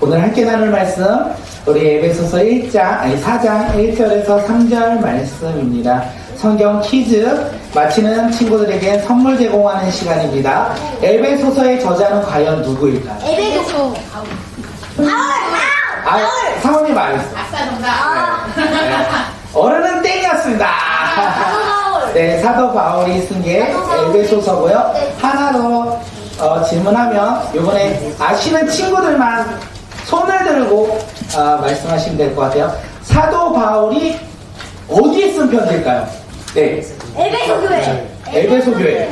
오늘 함께 나눌 말씀 우리 에베소서 4장 1절에서 3절 말씀입니다. 성경 퀴즈 마치는 친구들에게 선물 제공하는 시간입니다. 에베소서의 저자는 과연 누구일까요? 에베소서 사원이 말했어요. 네. 어른은 땡이었습니다. 네, 사도 바울이 쓴 게 에베소서고요. 하나 더 질문하면 이번에 아시는 친구들만 손을 들고 말씀하시면 될 것 같아요. 사도 바울이 어디에 쓴 편지일까요? 네. 에베소 교회. 에베소 교회.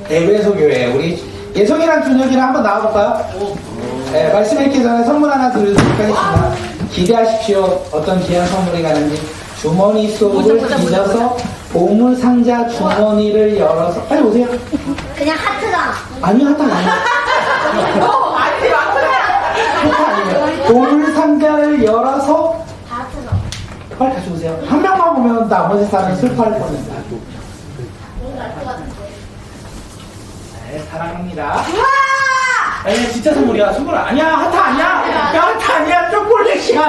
에베소 교회. 우리 예성이랑 준혁이랑 한번 나와볼까요? 네, 말씀 읽기 전에 선물 하나 드리도록 하겠습니다. 기대하십시오. 어떤 귀한 선물이 가는지. 주머니 속을 뒤져서 보물 상자 주머니를 열어서 빨리 오세요. 그냥 하트가. 아니 하트 아니에요. 하트 아니에요. 보물 상자를 열어서 하트가. 빨리 가져오세요. 한 명만 보면 나머지 사람은 슬퍼할 뻔합니다. 네, 사랑합니다. 네, 진짜 선물이야. 선물 아니야. 하트 아니야. 야, 하트 아니야. 초콜릿이야.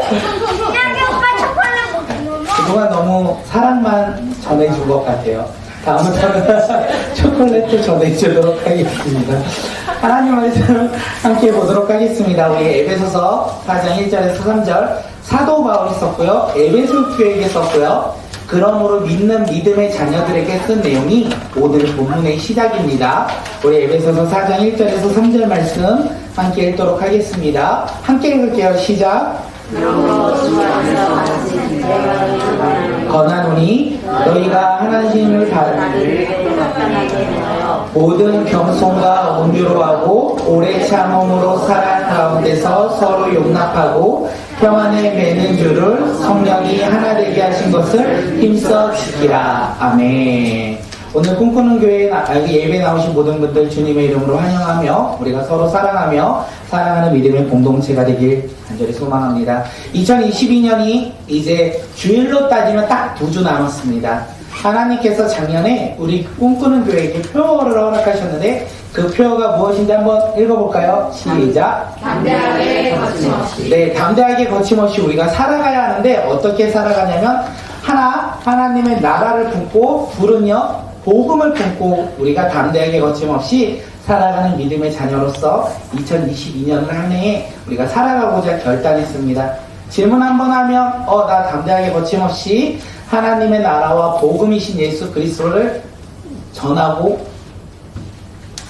준혁이 오빠 초콜릿 못 먹어. 그동안 너무 사랑만 전해준 것 같아요. 다음부터는 초콜릿도 전해주도록 하겠습니다. 하나님 말씀 함께 보도록 하겠습니다. 우리 에베소서 4장 1절에서 3절 사도 바울이 썼고요. 에베소 교회에게 썼고요. 그러므로 믿는 믿음의 자녀들에게 쓴 내용이 오늘 본문의 시작입니다. 우리 에베소서 4장 1절에서 3절 말씀 함께 읽도록 하겠습니다. 함께 읽을게요. 시작. 건하노니 너희가 하나님을 모든 겸손과 온유로 하고 오래 참음으로 사랑 가운데서 서로 용납하고 평안에 매는 줄을 성령이 하나 되게 하신 것을 힘써 지키라. 아멘. 오늘 꿈꾸는 교회 예배 나오신 모든 분들 주님의 이름으로 환영하며 우리가 서로 사랑하며 사랑하는 믿음의 공동체가 되길 간절히 소망합니다. 2022년이 이제 주일로 따지면 딱 2주 남았습니다. 하나님께서 작년에 우리 꿈꾸는 교회에게 표어를 허락하셨는데 그 표어가 무엇인지 한번 읽어볼까요? 시작. 담대하게 거침없이. 네, 담대하게 거침없이 우리가 살아가야 하는데 어떻게 살아가냐면 하나님의 나라를 품고 둘은요 복음을 품고 우리가 담대하게 거침없이 살아가는 믿음의 자녀로서 2022년을 한 해에 우리가 살아가고자 결단했습니다. 질문 한번 하면 나 담대하게 거침없이 하나님의 나라와 복음이신 예수 그리스도를 전하고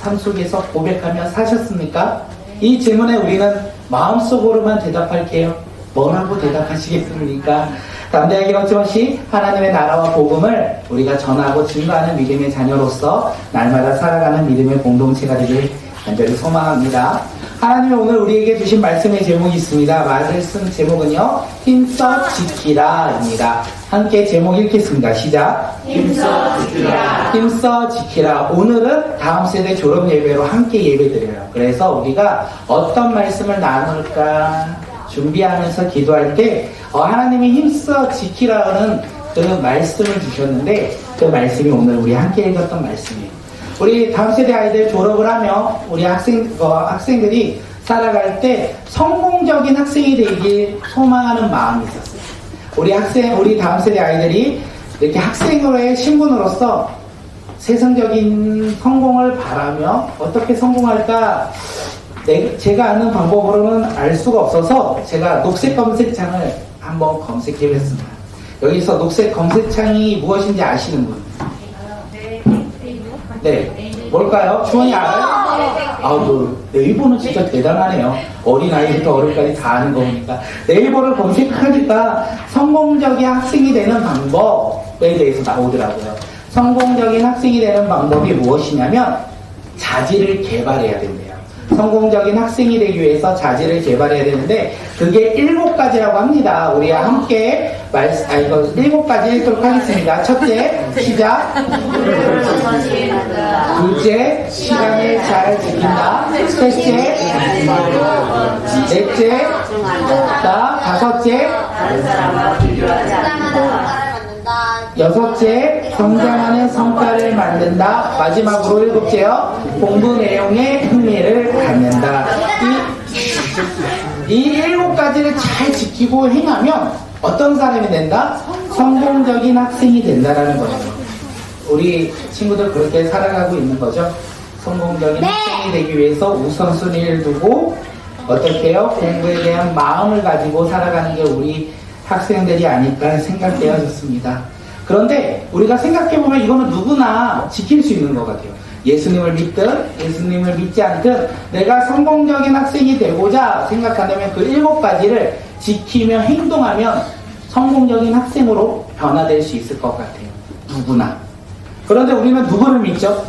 삶 속에서 고백하며 사셨습니까? 이 질문에 우리는 마음속으로만 대답할게요. 뭐라고 대답하시겠습니까? 담대하게 거침없이 하나님의 나라와 복음을 우리가 전하고 증거하는 믿음의 자녀로서 날마다 살아가는 믿음의 공동체가 되길 간절히 소망합니다. 하나님이 오늘 우리에게 주신 말씀의 제목이 있습니다. 말씀 제목은요. 힘써 지키라입니다. 함께 제목 읽겠습니다. 시작. 힘써 지키라. 힘써 지키라. 오늘은 다음 세대 졸업 예배로 함께 예배드려요. 그래서 우리가 어떤 말씀을 나눌까 준비하면서 기도할 때 하나님이 힘써 지키라는 그 말씀을 주셨는데 그 말씀이 오늘 우리 함께 읽었던 말씀이에요. 우리 다음 세대 아이들 졸업을 하며 우리 학생들이 살아갈 때 성공적인 학생이 되길 소망하는 마음이 있었어요. 우리 다음 세대 아이들이 이렇게 학생으로의 신분으로서 세상적인 성공을 바라며 어떻게 성공할까 제가 아는 방법으로는 알 수가 없어서 제가 녹색 검색창을 한번 검색해봤습니다. 여기서 녹색 검색창이 무엇인지 아시는 분? 네. 뭘까요? 주원이 알아요? 네이버는 진짜 대단하네요. 어린아이부터 어른까지 다 아는 거니까. 네이버를 검색하니까 성공적인 학생이 되는 방법에 대해서 나오더라고요. 성공적인 학생이 되는 방법이 무엇이냐면 자질을 개발해야 된대요. 성공적인 학생이 되기 위해서 자질을 개발해야 되는데 그게 7가지라고 합니다. 우리와 함께 7가지 읽도록 하겠습니다. 첫째, 시작. 둘째, 시간을 잘 지킨다. 셋째, 넷째, 다섯째, 6째, 성장하는 성과를 만든다. 마지막으로 7째요, 공부 내용에 흥미를 갖는다. 이 7가지를 잘 지키고 행하면 어떤 사람이 된다? 성공적인 학생이 된다는 거예요. 우리 친구들 그렇게 살아가고 있는 거죠. 성공적인 학생이 되기 위해서 우선순위를 두고 어떻게 해요? 공부에 대한 마음을 가지고 살아가는 게 우리 학생들이 아닐까 생각되어졌습니다. 그런데 우리가 생각해보면 이거는 누구나 지킬 수 있는 것 같아요. 예수님을 믿든 예수님을 믿지 않든 내가 성공적인 학생이 되고자 생각한다면 그 7가지를 지키며 행동하면 성공적인 학생으로 변화될 수 있을 것 같아요. 누구나. 그런데 우리는 누구를 믿죠?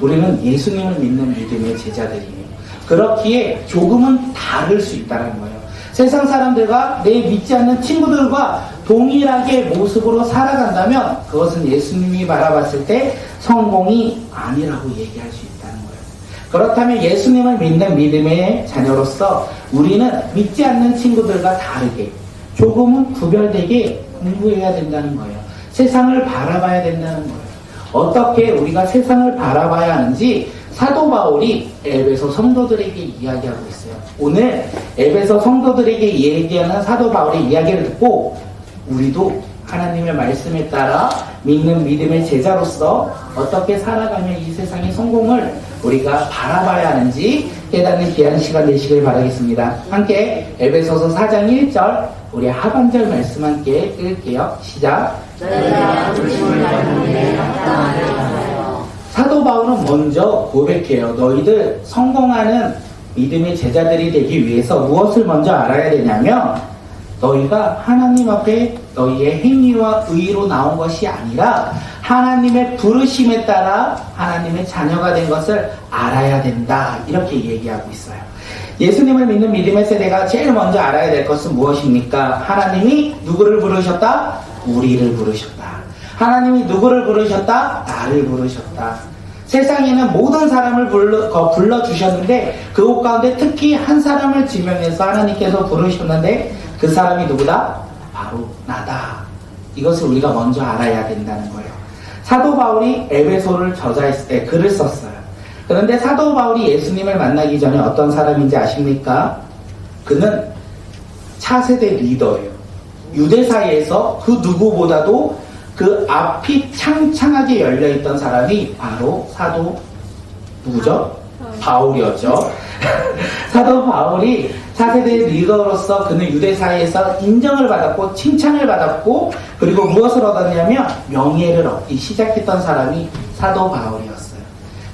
우리는 예수님을 믿는 믿음의 제자들이에요. 그렇기에 조금은 다를 수 있다는 거예요. 세상 사람들과 내 믿지 않는 친구들과 동일하게 모습으로 살아간다면 그것은 예수님이 바라봤을 때 성공이 아니라고 얘기할 수 있다는 거예요. 그렇다면 예수님을 믿는 믿음의 자녀로서 우리는 믿지 않는 친구들과 다르게 조금은 구별되게 공부해야 된다는 거예요. 세상을 바라봐야 된다는 거예요. 어떻게 우리가 세상을 바라봐야 하는지 사도 바울이 에베소 성도들에게 이야기하고 있어요. 오늘 에베소 성도들에게 얘기하는 사도 바울의 이야기를 듣고 우리도 하나님의 말씀에 따라 믿는 믿음의 제자로서 어떻게 살아가며 이 세상의 성공을 우리가 바라봐야 하는지 깨닫는 귀한 시간 되시길 바라겠습니다. 함께 에베소서 4장 1절 우리 하반절 말씀 함께 읽을게요. 시작. 사도 바울은 먼저 고백해요. 너희들 성공하는 믿음의 제자들이 되기 위해서 무엇을 먼저 알아야 되냐면 너희가 하나님 앞에 너희의 행위와 의로 나온 것이 아니라 하나님의 부르심에 따라 하나님의 자녀가 된 것을 알아야 된다. 이렇게 얘기하고 있어요. 예수님을 믿는 믿음의 세대가 제일 먼저 알아야 될 것은 무엇입니까? 하나님이 누구를 부르셨다? 우리를 부르셨다. 하나님이 누구를 부르셨다? 나를 부르셨다. 세상에는 모든 사람을 불러주셨는데 그 가운데 특히 한 사람을 지명해서 하나님께서 부르셨는데 그 사람이 누구다? 바로 나다. 이것을 우리가 먼저 알아야 된다는 거예요. 사도 바울이 에베소를 저자했을 때 글을 썼어요. 그런데 사도 바울이 예수님을 만나기 전에 어떤 사람인지 아십니까? 그는 차세대 리더예요. 유대사회에서 그 누구보다도 그 앞이 창창하게 열려있던 사람이 바로 사도 누구죠? 바울이었죠. 사도 바울이 차세대 리더로서 그는 유대사회에서 인정을 받았고 칭찬을 받았고 그리고 무엇을 얻었냐면 명예를 얻기 시작했던 사람이 사도 바울이었어요.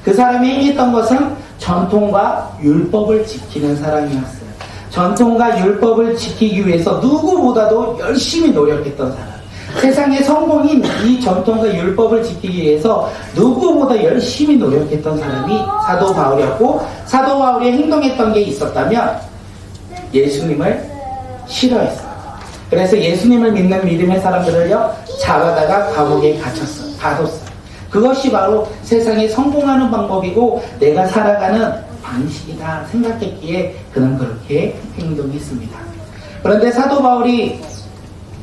그 사람이 행했던 것은 전통과 율법을 지키는 사람이었어요. 전통과 율법을 지키기 위해서 누구보다도 열심히 노력했던 사람. 세상의 성공인 이 전통과 율법을 지키기 위해서 누구보다 열심히 노력했던 사람이 사도 바울이었고 사도 바울이 행동했던 게 있었다면 예수님을 싫어했어요. 그래서 예수님을 믿는 믿음의 사람들을요 잡아다가 감옥에 가뒀어요. 그것이 바로 세상에 성공하는 방법이고 내가 살아가는 방식이다 생각했기에 그는 그렇게 행동했습니다. 그런데 사도 바울이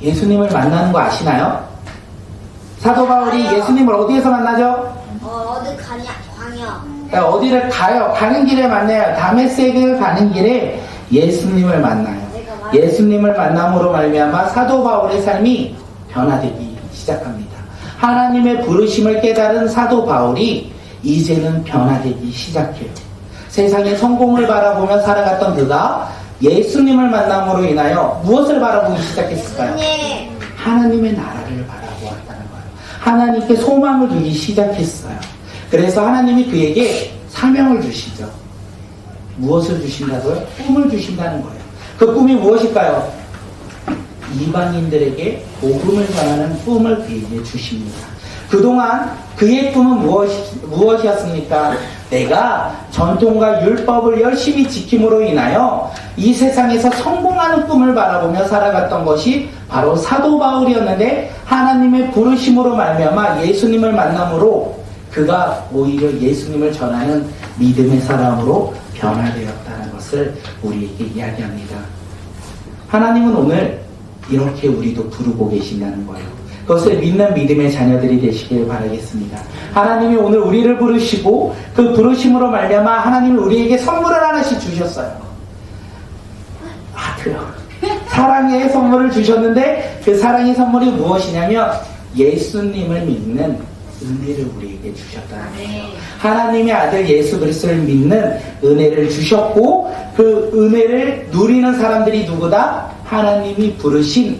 예수님을 만나는 거 아시나요? 사도 바울이 예수님을 어디에서 만나죠? 어디 가냐? 광야. 어디를 가요? 가는 길에 만나요. 다메섹을 가는 길에 예수님을 만나요. 예수님을 만남으로 말미암아 사도 바울의 삶이 변화되기 시작합니다. 하나님의 부르심을 깨달은 사도 바울이 이제는 변화되기 시작해요. 세상의 성공을 바라보며 살아갔던 그가 예수님을 만남으로 인하여 무엇을 바라보기 시작했을까요? 하나님의 나라를 바라보았다는 거예요. 하나님께 소망을 두기 시작했어요. 그래서 하나님이 그에게 사명을 주시죠. 무엇을 주신다고요? 꿈을 주신다는 거예요. 그 꿈이 무엇일까요? 이방인들에게 복음을 전하는 꿈을 그에게 주십니다. 그동안 그의 꿈은 무엇이었습니까? 내가 전통과 율법을 열심히 지킴으로 인하여 이 세상에서 성공하는 꿈을 바라보며 살아갔던 것이 바로 사도 바울이었는데 하나님의 부르심으로 말미암아 예수님을 만남으로 그가 오히려 예수님을 전하는 믿음의 사람으로 변화되었다는 것을 우리에게 이야기합니다. 하나님은 오늘 이렇게 우리도 부르고 계신다는 거예요. 그것을 믿는 믿음의 자녀들이 되시길 바라겠습니다. 하나님이 오늘 우리를 부르시고 그 부르심으로 말미암아 하나님이 우리에게 선물을 하나씩 주셨어요. 아들요. 사랑의 선물을 주셨는데 그 사랑의 선물이 무엇이냐면 예수님을 믿는 은혜를 우리에게 주셨다는 거예요. 하나님의 아들 예수 그리스도를 믿는 은혜를 주셨고 그 은혜를 누리는 사람들이 누구다? 하나님이 부르신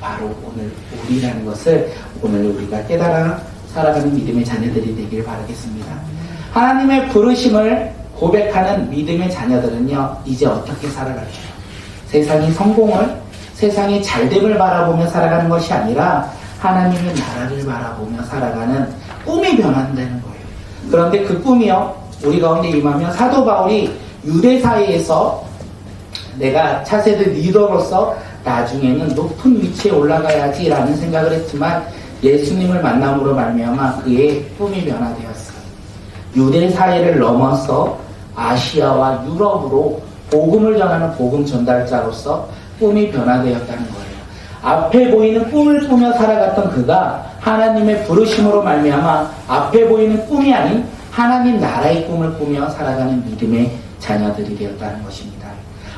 바로 오늘 우리라는 것을 오늘 우리가 깨달아 살아가는 믿음의 자녀들이 되길 바라겠습니다. 하나님의 부르심을 고백하는 믿음의 자녀들은요, 이제 어떻게 살아갈까요? 세상이 성공을, 세상이 잘됨을 바라보며 살아가는 것이 아니라 하나님의 나라를 바라보며 살아가는 꿈이 변한다는 거예요. 그런데 그 꿈이요, 우리 가운데 임하면 사도 바울이 유대 사회에서 내가 차세대 리더로서 나중에는 높은 위치에 올라가야지라는 생각을 했지만 예수님을 만남으로 말미암아 그의 꿈이 변화되었어요. 유대 사회를 넘어서 아시아와 유럽으로 복음을 전하는 복음 전달자로서 꿈이 변화되었다는 거예요. 앞에 보이는 꿈을 꾸며 살아갔던 그가 하나님의 부르심으로 말미암아 앞에 보이는 꿈이 아닌 하나님 나라의 꿈을 꾸며 살아가는 믿음의 자녀들이 되었다는 것입니다.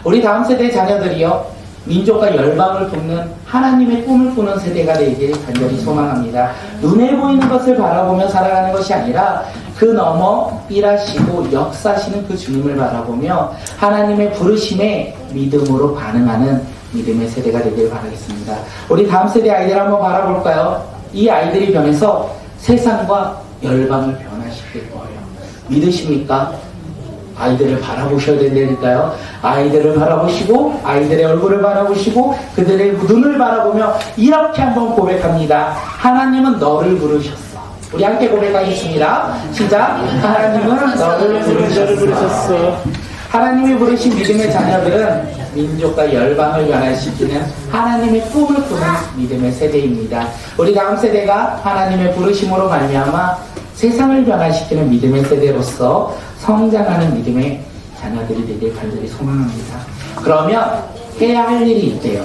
우리 다음 세대의 자녀들이요, 민족과 열방을 돕는 하나님의 꿈을 꾸는 세대가 되길 간절히 소망합니다. 눈에 보이는 것을 바라보며 살아가는 것이 아니라 그 너머 일하시고 역사하시는 그 주님을 바라보며 하나님의 부르심에 믿음으로 반응하는 믿음의 세대가 되길 바라겠습니다. 우리 다음 세대 아이들 한번 바라볼까요? 이 아이들이 변해서 세상과 열방을 변화시킬 거예요. 믿으십니까? 아이들을 바라보셔야 된다니까요. 아이들을 바라보시고 아이들의 얼굴을 바라보시고 그들의 눈을 바라보며 이렇게 한번 고백합니다. 하나님은 너를 부르셨어. 우리 함께 고백하겠습니다. 시작. 하나님은 너를 부르셨어. 하나님이 부르신 믿음의 자녀들은 민족과 열방을 변화시키는 하나님의 꿈을 꾸는 믿음의 세대입니다. 우리 다음 세대가 하나님의 부르심으로 말미암아 세상을 변화시키는 믿음의 세대로서 성장하는 믿음의 자녀들이 되길 간절히 소망합니다. 그러면 해야 할 일이 있대요.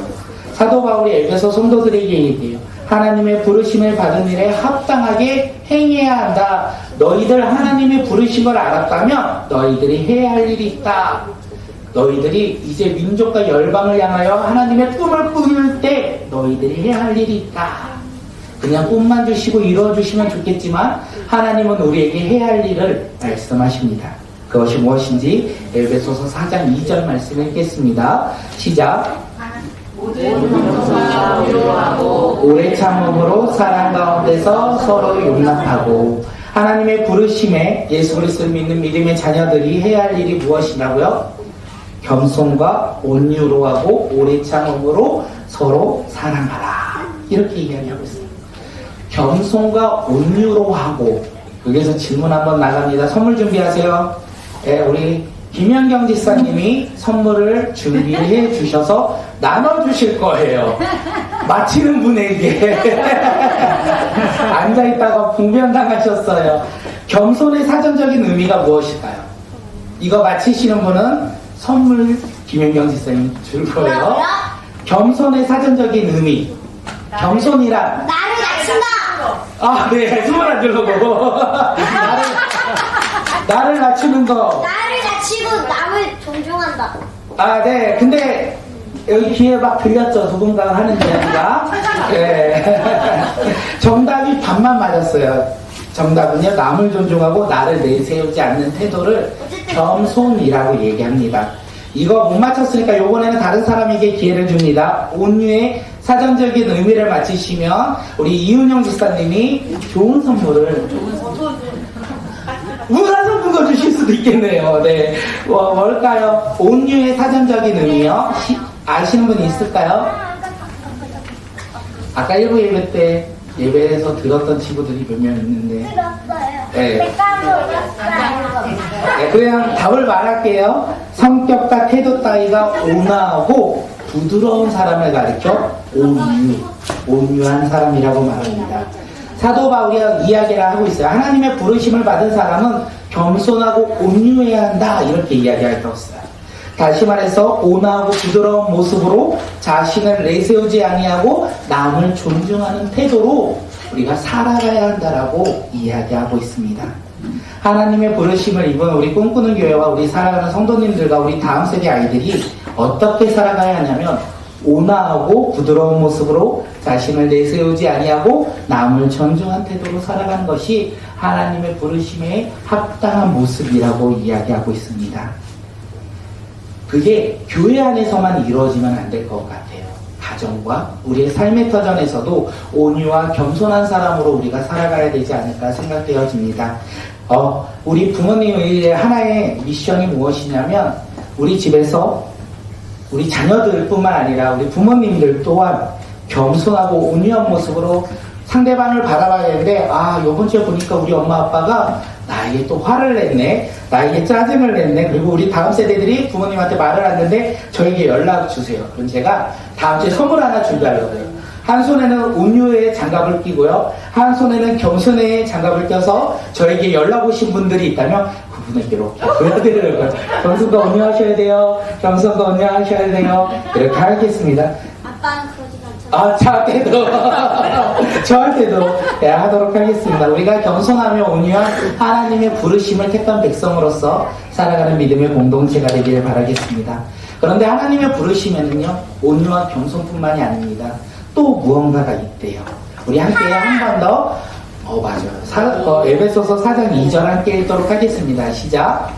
사도 바울이 에베소 성도들에게 얘기해요. 하나님의 부르심을 받은 일에 합당하게 행해야 한다. 너희들 하나님의 부르심을 알았다면 너희들이 해야 할 일이 있다. 너희들이 이제 민족과 열방을 향하여 하나님의 꿈을 꾸밀 때 너희들이 해야 할 일이 있다. 그냥 꿈만 주시고 이루어주시면 좋겠지만 하나님은 우리에게 해야 할 일을 말씀하십니다. 그것이 무엇인지 에베소서 4장 2절 말씀 읽겠습니다. 시작. 오래 참음으로 사랑 가운데서 서로 용납하고. 하나님의 부르심에 예수 그리스도를 믿는 믿음의 자녀들이 해야 할 일이 무엇이라고요? 겸손과 온유로 하고 오래 참음으로 서로 사랑하라. 이렇게 이야기하고 있습니다. 겸손과 온유로 하고. 여기서 질문 한번 나갑니다. 선물 준비하세요. 네, 우리 김현경 지사님이 선물을 준비해 주셔서 나눠주실 거예요. 마치는 분에게. 앉아있다가 분변당하셨어요. 겸손의 사전적인 의미가 무엇일까요? 이거 마치시는 분은 선물 김현경 지사님 줄 거예요. 겸손의 사전적인 의미. 겸손이란 나를 낮춘다. 아, 네, 손을 안 들려고. 나를 낮추는 거. 나를 낮추고 남을 존중한다. 아, 네. 근데 여기 귀에 막 들렸죠? 누군가 하는 이야기가. 네. 정답이 반만 맞았어요. 정답은요, 남을 존중하고 나를 내세우지 않는 태도를 겸손이라고 얘기합니다. 이거 못 맞췄으니까 이번에는 다른 사람에게 기회를 줍니다. 온유의 사전적인 의미를 맞히시면 우리 이은영 지사님이 좋은 선물을 문화상품권 주실 수도 있겠네요. 네, 뭘까요? 온유의 사전적인 의미요. 아시는 분 있을까요? 아까 1부 예배 때 예배에서 들었던 친구들이 몇 명 있는데. 들었어요. 네. 까먹었어요. 네, 그냥 답을 말할게요. 성격과 태도 따위가 온화하고 부드러운 사람을 가리켜 온유한 사람이라고 말합니다. 사도 바울이 이야기를 하고 있어요. 하나님의 부르심을 받은 사람은 겸손하고 온유해야 한다, 이렇게 이야기하고 있어요. 다시 말해서 온화하고 부드러운 모습으로 자신을 내세우지 아니하고 남을 존중하는 태도로 우리가 살아가야 한다라고 이야기하고 있습니다. 하나님의 부르심을 입은 우리 꿈꾸는 교회와 우리 살아가는 성도님들과 우리 다음 세대 아이들이 어떻게 살아가야 하냐면 온화하고 부드러운 모습으로 자신을 내세우지 아니하고 남을 존중한 태도로 살아가는 것이 하나님의 부르심에 합당한 모습이라고 이야기하고 있습니다. 그게 교회 안에서만 이루어지면 안 될 것 같아요. 가정과 우리의 삶의 터전에서도 온유와 겸손한 사람으로 우리가 살아가야 되지 않을까 생각되어집니다. 우리 부모님의 하나의 미션이 무엇이냐면 우리 집에서 우리 자녀들 뿐만 아니라 우리 부모님들 또한 겸손하고 온유한 모습으로 상대방을 바라봐야 되는데 요번 주에 보니까 우리 엄마 아빠가 나에게 또 화를 냈네, 나에게 짜증을 냈네, 그리고 우리 다음 세대들이 부모님한테 말을 하는데 저에게 연락 주세요. 그럼 제가 다음 주에 선물 하나 준비하려고요. 한 손에는 온유의 장갑을 끼고요, 한 손에는 겸손의 장갑을 껴서 저에게 연락 오신 분들이 있다면 그분에게 이렇게 보여드리는 거죠. 겸손과 온유하셔야 돼요. 겸손과 온유하셔야 돼요. 이렇게 하겠습니다. 아빠는 그러지 않잖아. 저한테도 하도록 하겠습니다. 우리가 겸손하며 온유한 하나님의 부르심을 택한 백성으로서 살아가는 믿음의 공동체가 되기를 바라겠습니다. 그런데 하나님의 부르심에는요, 온유와 겸손뿐만이 아닙니다. 또 무언가가 있대요. 우리 함께 한 번 더, 맞아요. 에베소서 4장 2절 함께 읽도록 하겠습니다. 시작.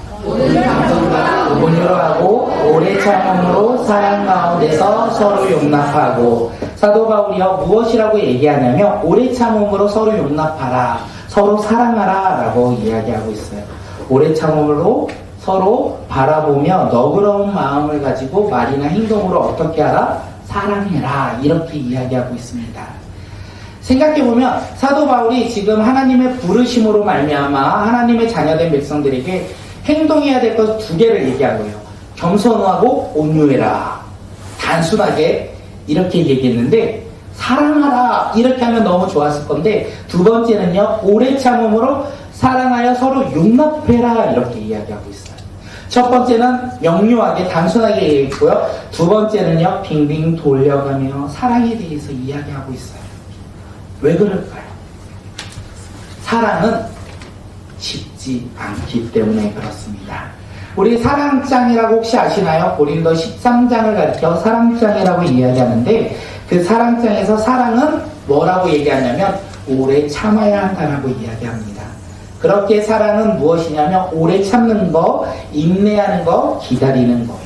온유로 하고 오래 참음으로 사랑 가운데서 서로 용납하고. 사도 바울이요, 무엇이라고 얘기하냐면 오래 참음으로 서로 용납하라, 서로 사랑하라 라고 이야기하고 있어요. 오래 참음으로 서로 바라보며 너그러운 마음을 가지고 말이나 행동으로 어떻게 하라? 사랑해라, 이렇게 이야기하고 있습니다. 생각해보면 사도 바울이 지금 하나님의 부르심으로 말미암아 하나님의 자녀된 백성들에게 행동해야 될 것 두 개를 얘기한 거예요. 겸손하고 온유해라. 단순하게 이렇게 얘기했는데 사랑하라 이렇게 하면 너무 좋았을 건데, 두 번째는요, 오래 참음으로 사랑하여 서로 용납해라 이렇게 이야기하고 있어요. 첫 번째는 명료하게 단순하게 얘기했고요, 두 번째는요, 빙빙 돌려가며 사랑에 대해서 이야기하고 있어요. 왜 그럴까요? 사랑은 쉽지 않기 때문에 그렇습니다. 우리 사랑장이라고 혹시 아시나요? 고린도 13장을 가리켜 사랑장이라고 이야기하는데, 그 사랑장에서 사랑은 뭐라고 얘기하냐면 오래 참아야 한다라고 이야기합니다. 그렇게 사랑은 무엇이냐면 오래 참는 거, 인내하는 거, 기다리는 거예요.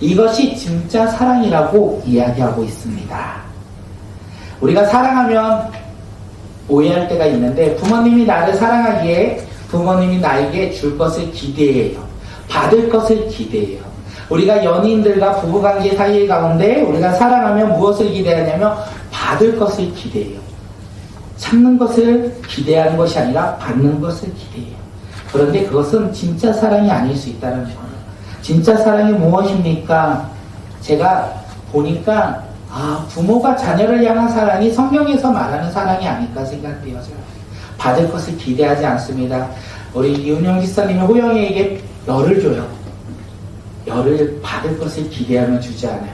이것이 진짜 사랑이라고 이야기하고 있습니다. 우리가 사랑하면 오해할 때가 있는데, 부모님이 나를 사랑하기에 부모님이 나에게 줄 것을 기대해요. 받을 것을 기대해요. 우리가 연인들과 부부관계 사이 가운데 우리가 사랑하면 무엇을 기대하냐면 받을 것을 기대해요. 참는 것을 기대하는 것이 아니라 받는 것을 기대해요. 그런데 그것은 진짜 사랑이 아닐 수 있다는 거예요. 진짜 사랑이 무엇입니까? 제가 보니까 부모가 자녀를 향한 사랑이 성경에서 말하는 사랑이 아닐까 생각되어져요. 받을 것을 기대하지 않습니다. 우리 이은영 지사님이 호영이에게 열을 줘요. 열을 받을 것을 기대하며 주지 않아요.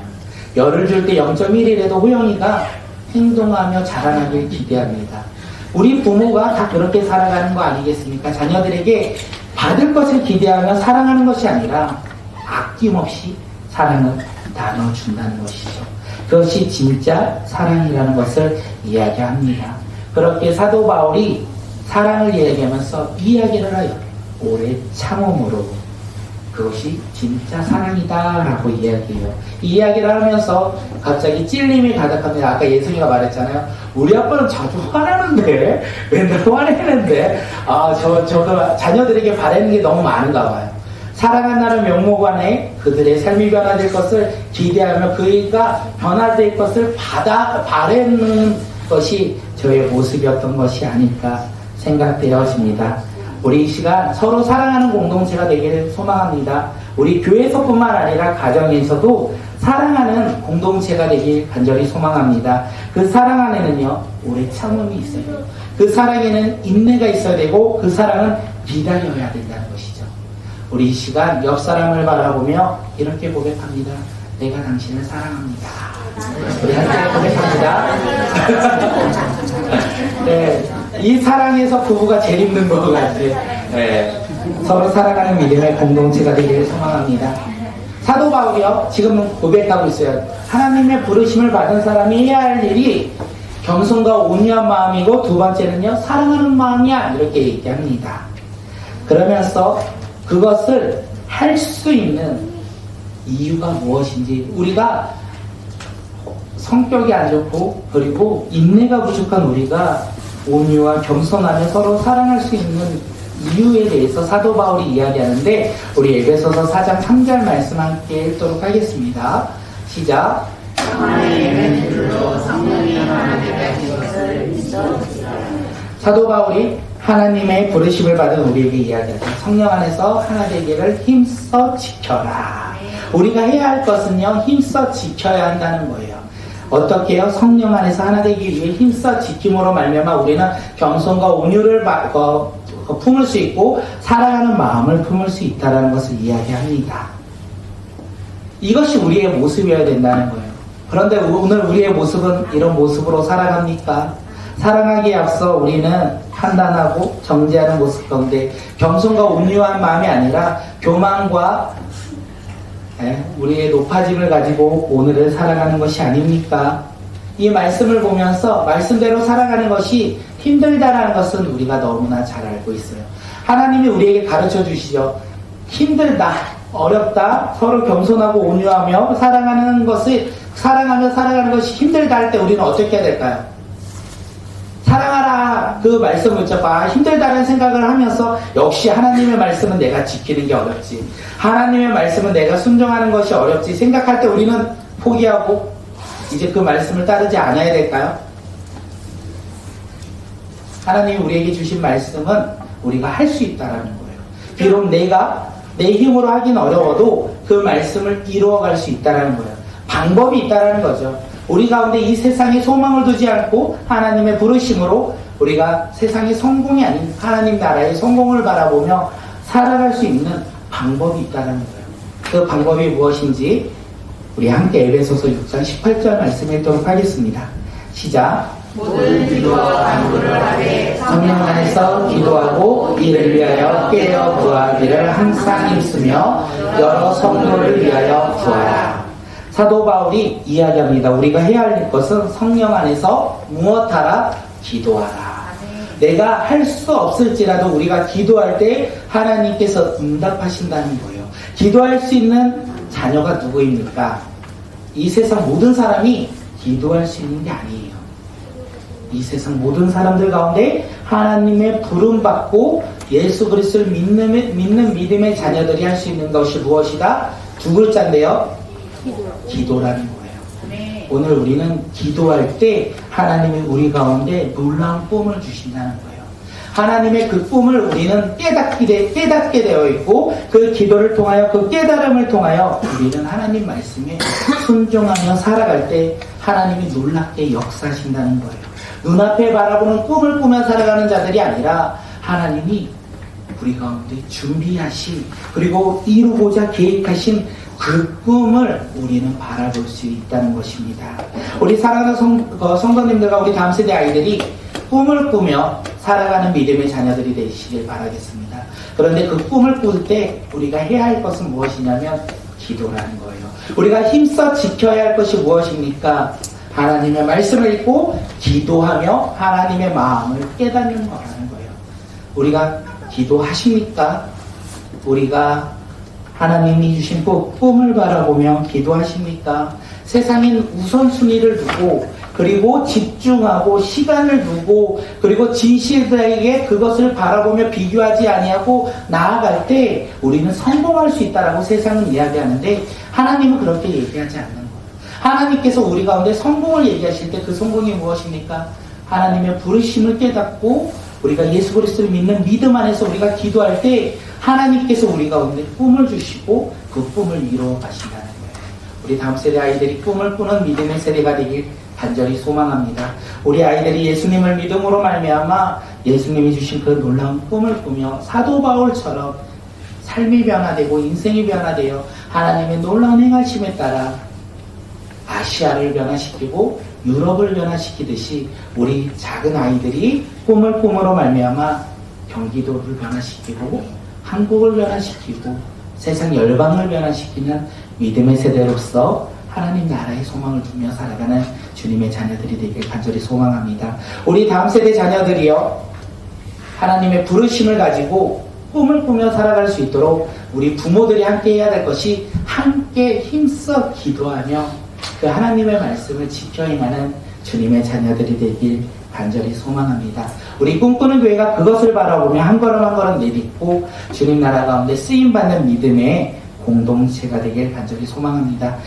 열을 줄 때 0.1이라도 호영이가 행동하며 자라나길 기대합니다. 우리 부모가 다 그렇게 살아가는 거 아니겠습니까? 자녀들에게 받을 것을 기대하며 사랑하는 것이 아니라 아낌없이 사랑을 나눠준다는 것이죠. 그것이 진짜 사랑이라는 것을 이야기합니다. 그렇게 사도 바울이 사랑을 이야기하면서 이야기를 해요. 오래 참음으로. 그것이 진짜 사랑이다 라고 이야기해요. 이 이야기를 하면서 갑자기 찔림이 가득합니다. 아까 예승이가 말했잖아요. 우리 아빠는 자주 화나는데, 맨날 화내는데, 저도 자녀들에게 바라는 게 너무 많은가 봐요. 사랑한다는 명목 안에 그들의 삶이 변화될 것을 기대하며 그가 변화될 것을 바라는 것이 저의 모습이었던 것이 아닐까 생각되어집니다. 우리 이 시간 서로 사랑하는 공동체가 되기를 소망합니다. 우리 교회에서뿐만 아니라 가정에서도 사랑하는 공동체가 되길 간절히 소망합니다. 그 사랑 안에는요, 오래 참음이 있어요. 그 사랑에는 인내가 있어야 되고 그 사랑은 기다려야 된다는 것이죠. 우리 이 시간 옆 사람을 바라보며 이렇게 고백합니다. 내가 당신을 사랑합니다. 우리 함께 고백합니다. 네, 이 사랑에서 부부가 제일 힘든 것 같아요. 네, 서로 사랑하는 믿음의 공동체가 되기를 소망합니다. 사도 바울이요, 지금은 고백하고 있어요. 하나님의 부르심을 받은 사람이 해야 할 일이 겸손과 온유한 마음이고, 두 번째는요, 사랑하는 마음이야, 이렇게 얘기합니다. 그러면서 그것을 할 수 있는 이유가 무엇인지, 우리가 성격이 안 좋고 그리고 인내가 부족한 우리가 온유와 겸손하며 서로 사랑할 수 있는 이유에 대해서 사도 바울이 이야기하는데, 우리 에베소서 4장 3절 말씀 함께 읽도록 하겠습니다. 시작. 사도 바울이 하나님의 부르심을 받은 우리에게 이야기하죠. 성령 안에서 하나 되기를 힘써 지켜라. 우리가 해야 할 것은요, 힘써 지켜야 한다는 거예요. 어떻게 해요? 성령 안에서 하나 되기 위해 힘써 지킴으로 말미암아 우리는 겸손과 온유를 품을 수 있고 사랑하는 마음을 품을 수 있다는 것을 이야기합니다. 이것이 우리의 모습이어야 된다는 거예요. 그런데 오늘 우리의 모습은 이런 모습으로 살아갑니까? 사랑하기에 앞서 우리는 판단하고 정죄하는 모습 가운데 겸손과 온유한 마음이 아니라 교만과 우리의 높아짐을 가지고 오늘을 살아가는 것이 아닙니까? 이 말씀을 보면서 말씀대로 살아가는 것이 힘들다라는 것은 우리가 너무나 잘 알고 있어요. 하나님이 우리에게 가르쳐 주시죠. 힘들다, 어렵다, 서로 겸손하고 온유하며 사랑하며 살아가는 것이 힘들다 할 때 우리는 어떻게 해야 될까요? 사랑하라, 그 말씀을 듣고 힘들다는 생각을 하면서 역시 하나님의 말씀은 내가 지키는 게 어렵지, 하나님의 말씀은 내가 순종하는 것이 어렵지 생각할 때 우리는 포기하고 이제 그 말씀을 따르지 않아야 될까요? 하나님이 우리에게 주신 말씀은 우리가 할 수 있다라는 거예요. 비록 내가 내 힘으로 하긴 어려워도 그 말씀을 이루어갈 수 있다라는 거예요. 방법이 있다라는 거죠. 우리 가운데 이 세상에 소망을 두지 않고 하나님의 부르심으로 우리가 세상의 성공이 아닌 하나님 나라의 성공을 바라보며 살아갈 수 있는 방법이 있다는 거예요. 그 방법이 무엇인지 우리 함께 에베소서 6장 18절 말씀 읽도록 하겠습니다. 시작. 모든 기도와 간구를 하되 성령 안에서 기도하고 이를 위하여 깨어 구하기를 항상 힘쓰며 여러 성도를 위하여 구하라. 사도 바울이 이야기합니다. 우리가 해야 할 것은 성령 안에서 무엇하라? 기도하라. 내가 할 수 없을지라도 우리가 기도할 때 하나님께서 응답하신다는 거예요. 기도할 수 있는 자녀가 누구입니까? 이 세상 모든 사람이 기도할 수 있는 게 아니에요. 이 세상 모든 사람들 가운데 하나님의 부름받고 예수 그리스도를 믿는 믿음의 자녀들이 할 수 있는 것이 무엇이다? 두 글자인데요. 기도라는 거예요. 오늘 우리는 기도할 때 하나님이 우리 가운데 놀라운 꿈을 주신다는 거예요. 하나님의 그 꿈을 우리는 깨닫게 되어 있고, 그 기도를 통하여, 그 깨달음을 통하여 우리는 하나님 말씀에 순종하며 살아갈 때 하나님이 놀랍게 역사하신다는 거예요. 눈앞에 바라보는 꿈을 꾸며 살아가는 자들이 아니라 하나님이 우리 가운데 준비하신, 그리고 이루고자 계획하신 그 꿈을 우리는 바라볼 수 있다는 것입니다. 우리 사랑하는 성도님들과 우리 다음 세대 아이들이 꿈을 꾸며 살아가는 믿음의 자녀들이 되시길 바라겠습니다. 그런데 그 꿈을 꿀 때 우리가 해야 할 것은 무엇이냐면 기도라는 거예요. 우리가 힘써 지켜야 할 것이 무엇입니까? 하나님의 말씀을 읽고 기도하며 하나님의 마음을 깨닫는 거라는 거예요. 우리가 기도하십니까? 우리가 하나님이 주신 꿈을 바라보며 기도하십니까? 세상인 우선순위를 두고, 그리고 집중하고 시간을 두고, 그리고 진실들에게 그것을 바라보며 비교하지 아니하고 나아갈 때 우리는 성공할 수 있다라고 세상은 이야기하는데, 하나님은 그렇게 얘기하지 않는 거예요. 하나님께서 우리 가운데 성공을 얘기하실 때 그 성공이 무엇입니까? 하나님의 부르심을 깨닫고 우리가 예수 그리스도를 믿는 믿음 안에서 우리가 기도할 때 하나님께서 우리 가운데 꿈을 주시고 그 꿈을 이루어 가신다는 거예요. 우리 다음 세대 아이들이 꿈을 꾸는 믿음의 세대가 되길 간절히 소망합니다. 우리 아이들이 예수님을 믿음으로 말미암아 예수님이 주신 그 놀라운 꿈을 꾸며 사도 바울처럼 삶이 변화되고 인생이 변화되어 하나님의 놀라운 행하심에 따라 아시아를 변화시키고 유럽을 변화시키듯이 우리 작은 아이들이 꿈을 꿈으로 말미암아 경기도를 변화시키고 한국을 변화시키고 세상 열방을 변화시키는 믿음의 세대로서 하나님 나라의 소망을 두며 살아가는 주님의 자녀들이 되길 간절히 소망합니다. 우리 다음 세대 자녀들이요, 하나님의 부르심을 가지고 꿈을 꾸며 살아갈 수 있도록 우리 부모들이 함께 해야 될 것이 함께 힘써 기도하며 그 하나님의 말씀을 지켜 행하는 주님의 자녀들이 되길 간절히 소망합니다. 우리 꿈꾸는 교회가 그것을 바라보며 한 걸음 한 걸음 내딛고 주님 나라 가운데 쓰임받는 믿음의 공동체가 되길 간절히 소망합니다.